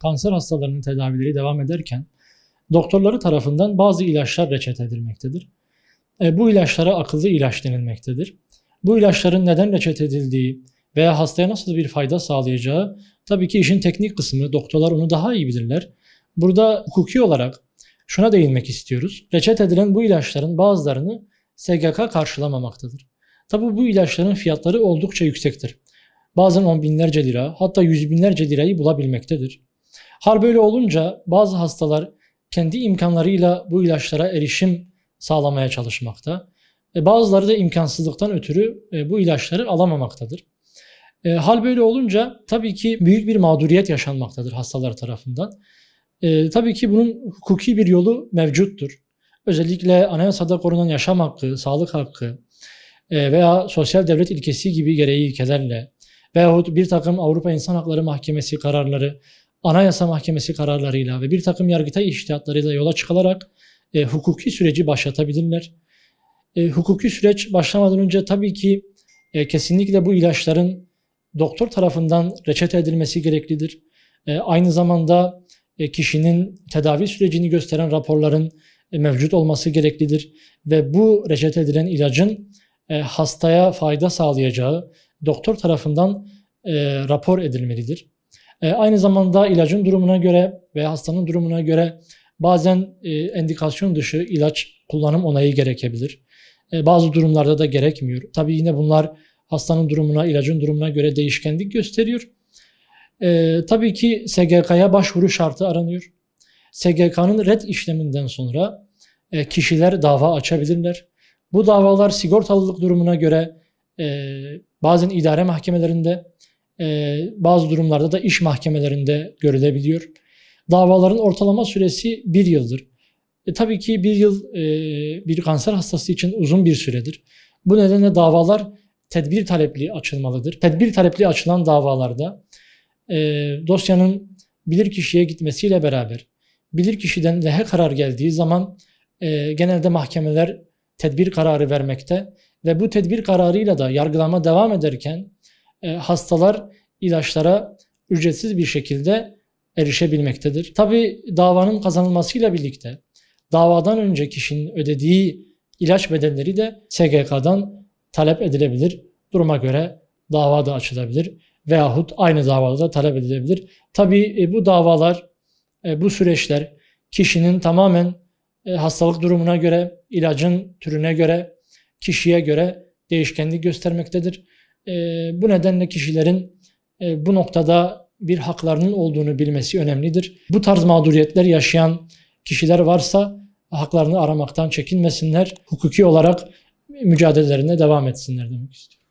kanser hastalarının tedavileri devam ederken doktorları tarafından bazı ilaçlar reçete edilmektedir. Bu ilaçlara akıllı ilaç denilmektedir. Bu ilaçların neden reçete edildiği veya hastaya nasıl bir fayda sağlayacağı tabii ki işin teknik kısmı, doktorlar onu daha iyi bilirler. Burada hukuki olarak şuna değinmek istiyoruz. Reçete edilen bu ilaçların bazılarını SGK karşılamamaktadır. Tabii bu ilaçların fiyatları oldukça yüksektir. Bazen 10 binlerce lira, hatta 100 binlerce lirayı bulabilmektedir. Hal böyle olunca bazı hastalar kendi imkanlarıyla bu ilaçlara erişim sağlamaya çalışmakta. Bazıları da imkansızlıktan ötürü bu ilaçları alamamaktadır. Hal böyle olunca tabii ki büyük bir mağduriyet yaşanmaktadır hastalar tarafından. Tabii ki bunun hukuki bir yolu mevcuttur. Özellikle anayasada korunan yaşam hakkı, sağlık hakkı veya sosyal devlet ilkesi gibi gereği ilkelerle veyahut bir takım Avrupa İnsan Hakları Mahkemesi kararları, Anayasa Mahkemesi kararlarıyla ve bir takım yargıtay içtihatlarıyla yola çıkılarak hukuki süreci başlatabilirler. Hukuki süreç başlamadan önce tabii ki kesinlikle bu ilaçların doktor tarafından reçete edilmesi gereklidir. Aynı zamanda kişinin tedavi sürecini gösteren raporların mevcut olması gereklidir ve bu reçete edilen ilacın hastaya fayda sağlayacağı doktor tarafından rapor edilmelidir. Aynı zamanda ilacın durumuna göre veya hastanın durumuna göre bazen endikasyon dışı ilaç kullanım onayı gerekebilir. Bazı durumlarda da gerekmiyor. Tabii yine bunlar hastanın durumuna, ilacın durumuna göre değişkenlik gösteriyor. Tabii ki SGK'ya başvuru şartı aranıyor. SGK'nın red işleminden sonra kişiler dava açabilirler. Bu davalar sigortalılık durumuna göre bazen idare mahkemelerinde, bazı durumlarda da iş mahkemelerinde görülebiliyor. Davaların ortalama süresi 1 yıldır. Tabii ki 1 yıl bir kanser hastası için uzun bir süredir. Bu nedenle davalar tedbir talepli açılmalıdır. Tedbir talepli açılan davalarda dosyanın bilirkişiye gitmesiyle beraber bilirkişiden lehe karar geldiği zaman genelde mahkemeler tedbir kararı vermekte ve bu tedbir kararıyla da yargılama devam ederken hastalar ilaçlara ücretsiz bir şekilde erişebilmektedir. Tabii davanın kazanılmasıyla birlikte davadan önce kişinin ödediği ilaç bedelleri de SGK'dan talep edilebilir. Duruma göre dava da açılabilir veyahut aynı davada da talep edilebilir. Tabii bu davalar, bu süreçler kişinin tamamen hastalık durumuna göre, ilacın türüne göre, kişiye göre değişkenlik göstermektedir. Bu nedenle kişilerin bu noktada bir haklarının olduğunu bilmesi önemlidir. Bu tarz mağduriyetler yaşayan kişiler varsa haklarını aramaktan çekinmesinler. Hukuki olarak mücadelelerine devam etsinler demek istiyorum.